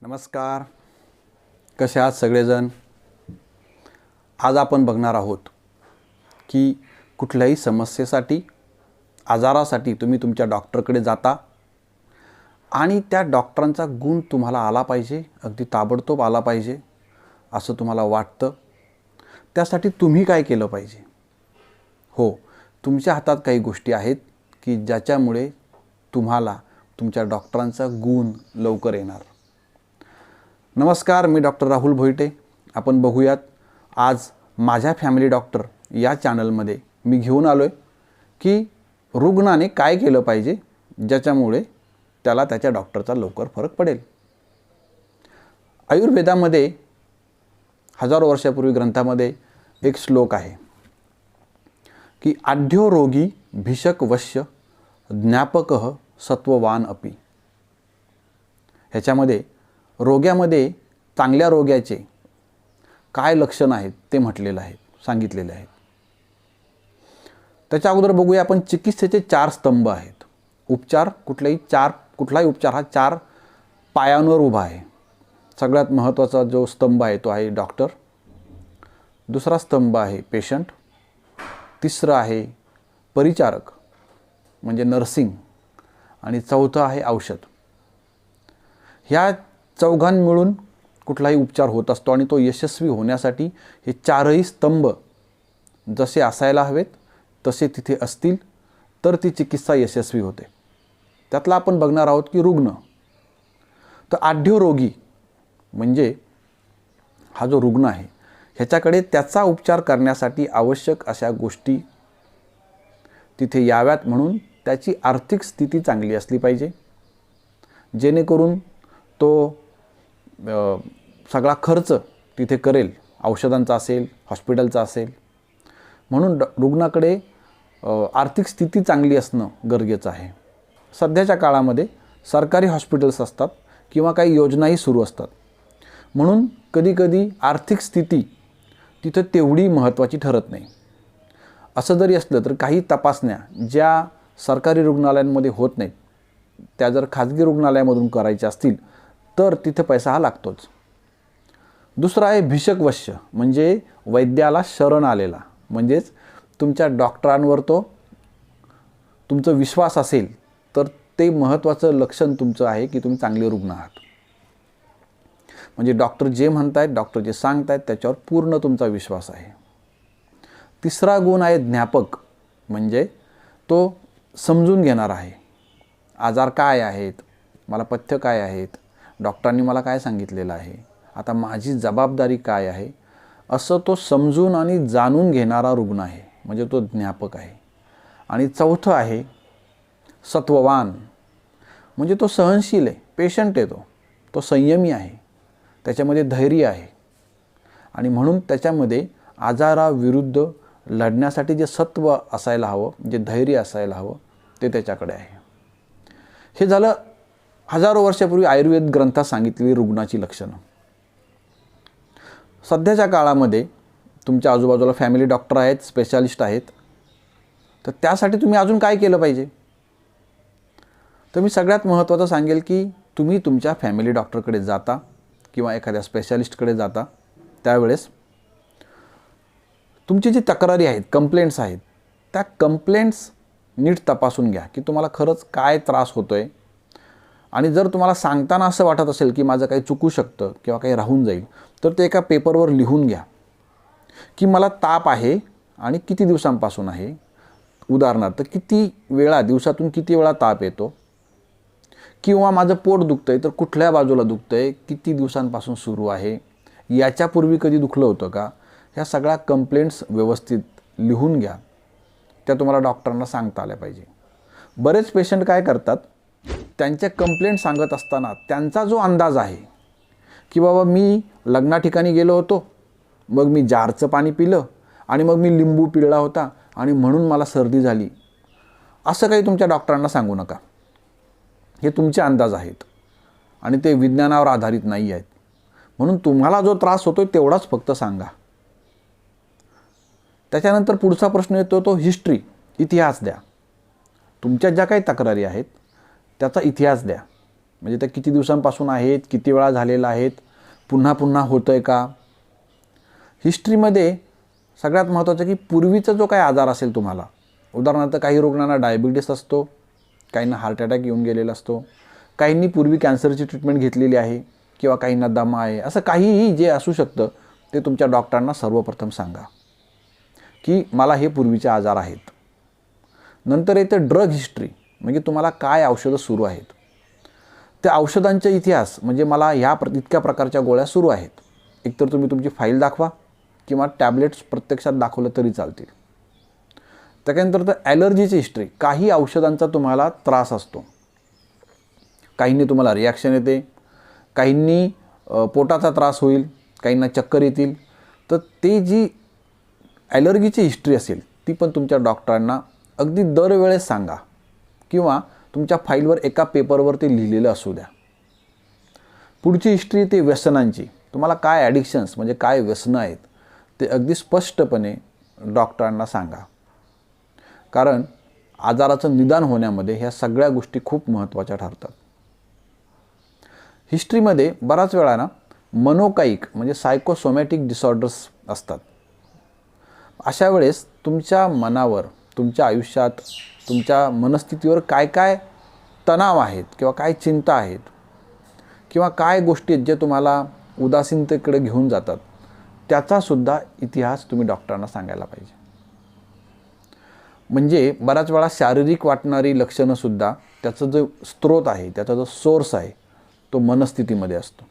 नमस्कार. कसे आहात सगळेजण? आज आपण बघणार आहोत की कुठल्याही समस्येसाठी, आजारासाठी तुम्ही तुमच्या डॉक्टरकडे जाता आणि त्या डॉक्टरांचा गुण तुम्हाला आला पाहिजे, अगदी ताबडतोब आला पाहिजे असं तुम्हाला वाटतं. त्यासाठी तुम्ही काय केलं पाहिजे? हो, तुमच्या हातात काही गोष्टी आहेत की ज्याच्यामुळे तुम्हाला तुमच्या डॉक्टरांचा गुण लवकर येणार. नमस्कार, मी डॉक्टर राहुल भोईटे. आपण बघूयात आज माझ्या फॅमिली डॉक्टर या चॅनलमध्ये मी घेऊन आलो आहे की रुग्णाने काय केलं पाहिजे ज्याच्यामुळे त्याला त्याच्या डॉक्टरचा लवकर फरक पडेल. आयुर्वेदामध्ये हजारो वर्षापूर्वी ग्रंथामध्ये एक श्लोक आहे की आढ्यो रोगी भिषक वश्य ज्ञापकः सत्ववान अपि. ह्याच्यामध्ये रोग्यामध्ये चांगल्या रोग्याचे काय लक्षण आहेत ते म्हटलेलं आहे, सांगितलेले आहेत. त्याच्या अगोदर बघूया आपण चिकित्सेचे 4 स्तंभ आहेत. उपचार कुठलाही उपचार हा 4 पायांवर उभा आहे. सगळ्यात महत्त्वाचा जो स्तंभ आहे तो आहे डॉक्टर. दुसरा स्तंभ आहे पेशंट. तिसरं आहे परिचारक म्हणजे नर्सिंग. आणि चौथं आहे औषध. ह्या चौघां मिळून कुठलाही उपचार होत असतो आणि तो यशस्वी होण्यासाठी हे 4ही स्तंभ जसे असायला हवेत तसे तिथे असतील तर ती चिकित्सा यशस्वी होते. त्यातला आपण बघणार आहोत की रुग्ण. तर आढ्य रोगी म्हणजे हा जो रुग्ण आहे ह्याच्याकडे त्याचा उपचार करण्यासाठी आवश्यक अशा गोष्टी तिथे याव्यात, म्हणून त्याची आर्थिक स्थिती चांगली असली पाहिजे जेणेकरून तो सगळा खर्च तिथे करेल, औषधांचा असेल, हॉस्पिटलचा असेल. म्हणून रुग्णाकडे आर्थिक स्थिती चांगली असणं गरजेचं आहे. सध्याच्या काळामध्ये सरकारी हॉस्पिटल्स असतात किंवा काही योजनाही सुरू असतात, म्हणून कधीकधी आर्थिक स्थिती तिथं तेवढी महत्त्वाची ठरत नाही. असं जरी असलं तर काही तपासण्या ज्या सरकारी रुग्णालयांमध्ये होत नाहीत त्या जर खाजगी रुग्णालयामधून करायच्या असतील तर तिथे पैसा हा लागतोच. दुसरा आहे भिषक वश्य म्हणजे वैद्याला शरण आलेला, म्हणजेच तुमच्या डॉक्टरांवर तुमचा विश्वास असेल तर ते महत्त्वाचं लक्षण तुमचं आहे की तुम्ही चांगले रुग्ण आहात. म्हणजे डॉक्टर जे म्हणतायत, डॉक्टर जे सांगतायत त्याच्यावर पूर्ण तुमचा विश्वास आहे. तिसरा गुण आहे ज्ञापक म्हणजे तो समजून घेणार आहे. आजार काय आहेत, मला पथ्य काय आहेत, डॉक्टरांनी मला काय सांगितलेलं आहे, आता माझी जबाबदारी काय आहे, असं तो समजून आणि जाणून घेणारा रुग्ण आहे, म्हणजे तो ज्ञापक आहे. आणि चौथं आहे सत्ववान म्हणजे तो सहनशील आहे. पेशंट आहे, तो संयमी आहे, त्याच्यामध्ये धैर्य आहे आणि म्हणून त्याच्यामध्ये आजाराविरुद्ध लढण्यासाठी जे सत्व असायला हवं, जे धैर्य असायला हवं ते त्याच्याकडे आहे. हे झालं हजारो वर्षापूर्वी आयुर्वेद ग्रंथात सांगितलेली रुग्णाची लक्षणं. सध्याच्या काळामध्ये तुमच्या आजूबाजूला फॅमिली डॉक्टर आहेत, स्पेशालिस्ट आहेत. तर त्यासाठी तुम्ही अजून काय केलं पाहिजे? तर मी सगळ्यात महत्त्वाचं सांगेल की तुम्ही तुमच्या फॅमिली डॉक्टरकडे जाता किंवा एखाद्या स्पेशालिस्टकडे जाता त्यावेळेस तुमची जी तक्रारी आहेत, कंप्लेंट्स आहेत, त्या कंप्लेंट्स नीट तपासून घ्या की तुम्हाला खरंच काय त्रास होतो आहे. आणि जर तुम्हाला सांगताना असं वाटत असेल की माझं काही चुकू शकतं किंवा काही राहून जाईल तर ते एका पेपरवर लिहून घ्या की मला ताप आहे आणि किती दिवसांपासून आहे. उदाहरणार्थ किती वेळा, दिवसातून किती वेळा ताप येतो, किंवा माझं पोट दुखतं आहे तर कुठल्या बाजूला दुखतं आहे, किती दिवसांपासून सुरू आहे, याच्यापूर्वी कधी दुखलं होतं का. ह्या सगळ्या कंप्लेंट्स व्यवस्थित लिहून घ्या. त्या तुम्हाला डॉक्टरांना सांगता आल्या पाहिजे. बरेच पेशंट काय करतात, त्यांच्या कंप्लेंट सांगत असताना त्यांचा जो अंदाज आहे की बाबा मी लग्ना ठिकाणी गेलो होतो, मग मी जारचं पाणी पिलं आणि मग मी लिंबू पिळला होता आणि म्हणून मला सर्दी झाली, असं काही तुमच्या डॉक्टरांना सांगू नका. हे तुमचे अंदाज आहेत आणि ते विज्ञानावर आधारित नाही आहेत. म्हणून तुम्हाला जो त्रास होतो तेवढाच फक्त सांगा. त्याच्यानंतर पुढचा प्रश्न येतो तो हिस्ट्री, इतिहास द्या. तुमच्या ज्या काही तक्रारी आहेत त्याचा इतिहास द्या. म्हणजे ते किती दिवसांपासून आहेत, किती वेळा झालेलं आहेत, पुन्हा पुन्हा होतं आहे का. हिस्ट्रीमध्ये सगळ्यात महत्त्वाचं की पूर्वीचा जो काही आजार असेल तुम्हाला, उदाहरणार्थ काही रुग्णांना डायबिटीस असतो, काहींना हार्ट अटॅक येऊन गेलेला असतो, काहींनी पूर्वी कॅन्सरची ट्रीटमेंट घेतलेली आहे किंवा काहींना दमा आहे, असं काहीही जे असू शकतं ते तुमच्या डॉक्टरांना सर्वप्रथम सांगा की मला हे पूर्वीचे आजार आहेत. नंतर येतं ड्रग हिस्ट्री, म्हणजे तुम्हाला काय औषधं सुरू आहेत, त्या औषधांचा इतिहास, म्हणजे मला इतक्या प्रकारच्या गोळ्या सुरू आहेत. एकतर तुम्ही तुमची फाईल दाखवा किंवा टॅबलेट्स प्रत्यक्षात दाखवलं तरी चालतील. त्याच्यानंतर तर ॲलर्जीची हिस्ट्री, काही औषधांचा तुम्हाला त्रास असतो, काहींनी तुम्हाला रिॲक्शन येते, काहींनी पोटाचा त्रास होईल, काहींना चक्कर येतील. तर ते जी ॲलर्जीची हिस्ट्री असेल ती पण तुमच्या डॉक्टरांना अगदी दरवेळेस सांगा किंवा तुमच्या फाईलवर एका पेपरवर ते लिहिलेलं असू द्या. पुढची हिस्ट्री ते व्यसनांची, तुम्हाला काय ॲडिक्शन्स म्हणजे काय व्यसनं आहेत ते अगदी स्पष्टपणे डॉक्टरांना सांगा. कारण आजाराचं निदान होण्यामध्ये ह्या सगळ्या गोष्टी खूप महत्त्वाच्या ठरतात. हिस्ट्रीमध्ये बराच वेळा ना मनोकायिक म्हणजे सायकोसोमॅटिक डिसऑर्डर्स असतात. अशा वेळेस तुमच्या मनावर, तुमच्या आयुष्यात, तुमच्या मनस्थितीवर काय काय तणाव आहेत किंवा काय चिंता आहेत किंवा काय गोष्टी आहेत जे तुम्हाला उदासीनतेकडे घेऊन जातात, त्याचासुद्धा इतिहास तुम्ही डॉक्टरांना सांगायला पाहिजे. म्हणजे बऱ्याच वेळा शारीरिक वाटणारी लक्षणंसुद्धा त्याचं जो स्रोत आहे, त्याचा जो सोर्स आहे तो मनस्थितीमध्ये असतो.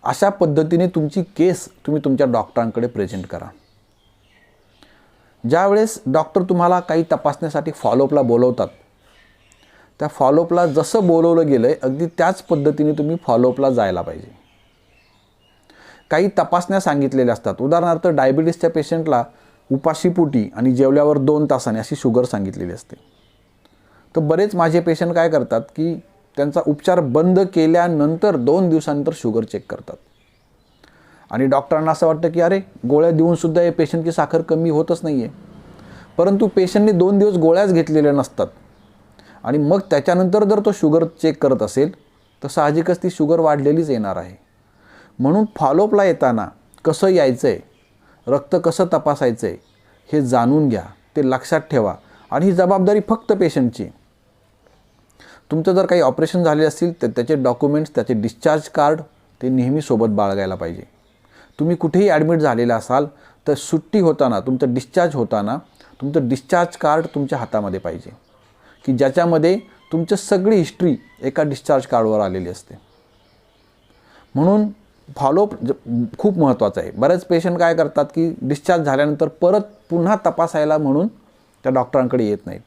अशा पद्धतीने तुमची केस तुम्ही तुमच्या डॉक्टरांकडे प्रेझेंट करा. ज्यावेळेस डॉक्टर तुम्हाला काही तपासण्यासाठी फॉलोअपला बोलवतात, त्या फॉलोअपला जसं बोलवलं गेलं आहे अगदी त्याच पद्धतीने तुम्ही फॉलोअपला जायला पाहिजे. काही तपासण्या सांगितलेल्या असतात, उदाहरणार्थ डायबिटीसच्या पेशंटला उपाशीपोटी आणि जेवल्यावर 2 तासाने अशी शुगर सांगितलेली असते. तर बरेच माझे पेशंट काय करतात की त्यांचा उपचार बंद केल्यानंतर 2 दिवसानंतर शुगर चेक करतात आणि डॉक्टरांना असं वाटतं की अरे गोळ्या देऊनसुद्धा हे पेशंटची साखर कमी होतच नाही आहे. परंतु पेशंटने 2 दिवस गोळ्याच घेतलेल्या नसतात आणि मग त्याच्यानंतर जर तो शुगर चेक करत असेल तर साहजिकच ती शुगर वाढलेलीच येणार आहे. म्हणून फॉलोअपला येताना कसं यायचं आहे, रक्त कसं तपासायचं आहे हे जाणून घ्या, ते लक्षात ठेवा आणि ही जबाबदारी फक्त पेशंटची. तुमचं जर काही ऑपरेशन झाले असतील तर त्याचे डॉक्युमेंट्स, त्याचे डिस्चार्ज कार्ड ते नेहमी सोबत बाळगायला पाहिजे. तुम्ही कुठेही ॲडमिट झालेला असाल तर सुट्टी होताना, तुमचं डिस्चार्ज होताना तुमचं डिस्चार्ज कार्ड तुमच्या हातामध्ये पाहिजे की ज्याच्यामध्ये तुमची सगळी हिस्ट्री एका डिस्चार्ज कार्डवर आलेली असते. म्हणून फॉलोअप खूप महत्त्वाचं आहे. बरेच पेशंट काय करतात की डिस्चार्ज झाल्यानंतर परत पुन्हा तपासायला म्हणून त्या डॉक्टरांकडे येत नाहीत.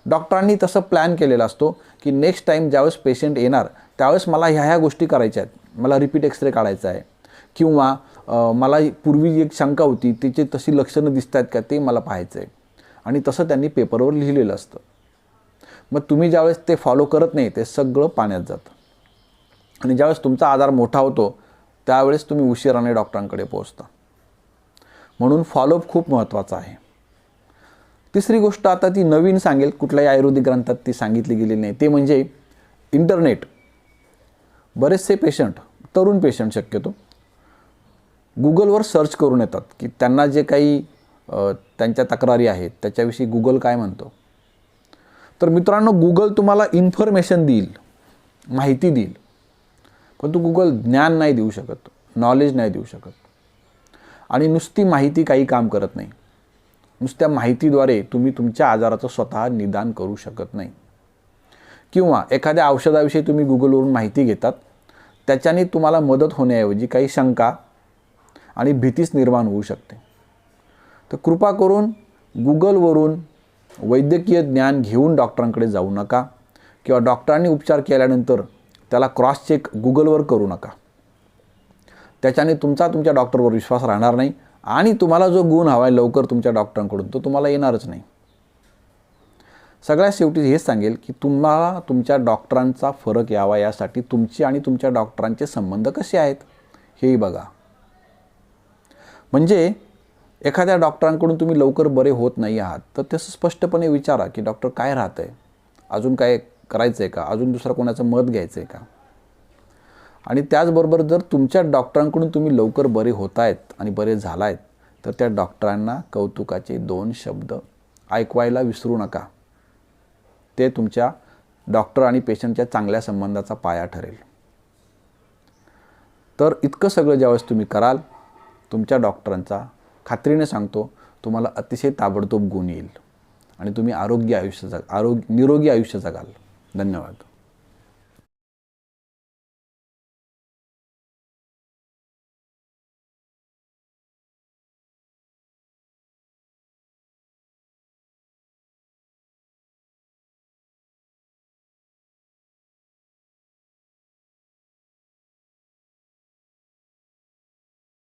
डॉक्टरांनी तसं प्लॅन केलेला असतो की नेक्स्ट टाईम ज्यावेळेस पेशंट येणार त्यावेळेस मला ह्या गोष्टी करायच्या आहेत, मला रिपीट एक्सरे काढायचा आहे किंवा मला पूर्वी एक शंका होती तिची तशी लक्षणं दिसत आहेत का ते मला पाहायचं आहे आणि तसं त्यांनी पेपरवर लिहिलेलं असतं. मग तुम्ही ज्यावेळेस ते फॉलो करत नाही ते सगळं पाण्यात जातं आणि ज्यावेळेस तुमचा आजार मोठा होतो त्यावेळेस तुम्ही उशिराने डॉक्टरांकडे पोहोचता. म्हणून फॉलोअप खूप महत्त्वाचा आहे. तिसरी गोष्ट आता ती नवीन सांगेल, कुठल्याही आयुर्वेदिक ग्रंथात ती सांगितली गेलेली नाही, ते म्हणजे इंटरनेट. बरेचसे पेशंट, तरुण पेशंट शक्यतो गुगलवर सर्च करून येतात की त्यांना जे काही त्यांच्या तक्रारी आहेत त्याच्याविषयी गुगल काय म्हणतो. तर मित्रांनो, गुगल तुम्हाला इन्फॉर्मेशन देईल, माहिती देईल, पण गुगल ज्ञान नाही देऊ शकत, नॉलेज नाही देऊ शकत. आणि नुसती माहिती काही काम करत नाही. नुसत्या माहितीद्वारे तुम्ही तुमच्या आजाराचं स्वतः निदान करू शकत नाही. किंवा एखाद्या औषधाविषयी तुम्ही गुगलवरून माहिती घेतात, त्याच्याने तुम्हाला मदत होण्याऐवजी काही शंका आणि भीतीच निर्माण होऊ शकते. तर कृपा करून गुगलवरून वैद्यकीय ज्ञान घेऊन डॉक्टरांकडे जाऊ नका किंवा डॉक्टरांनी उपचार केल्यानंतर त्याला क्रॉस चेक गुगलवर करू नका. त्याच्याने तुमच्या डॉक्टरवर विश्वास राहणार नाही आणि तुम्हाला जो गुण हवा आहे लवकर तुमच्या डॉक्टरांकडून तो तुम्हाला येणारच नाही. सगळ्यात शेवटी हेच सांगेल की तुम्हाला तुमच्या डॉक्टरांचा फरक यावा यासाठी तुमची आणि तुमच्या डॉक्टरांचे संबंध कसे आहेत हेही बघा. म्हणजे एखाद्या डॉक्टरांकडून तुम्ही लवकर बरे होत नाही आहात तर तसं स्पष्टपणे विचारा की डॉक्टर काय राहतं आहे, अजून काय करायचं आहे का, अजून दुसरं कोणाचं मत घ्यायचं आहे का. आणि त्याचबरोबर जर तुमच्या डॉक्टरांकडून तुम्ही लवकर बरे होत आहेत आणि बरे झाला आहेत तर त्या डॉक्टरांना कौतुकाचे 2 शब्द ऐकवायला विसरू नका. ते तुमच्या डॉक्टर आणि पेशंटच्या चांगल्या संबंधाचा पाया ठरेल. तर इतकं सगळं ज्यावेळेस तुम्ही कराल, तुमच्या डॉक्टरांचा खात्रीने सांगतो तुम्हाला अतिशय ताबडतोब गुण येईल आणि तुम्ही निरोगी आयुष्य जगाल. धन्यवाद.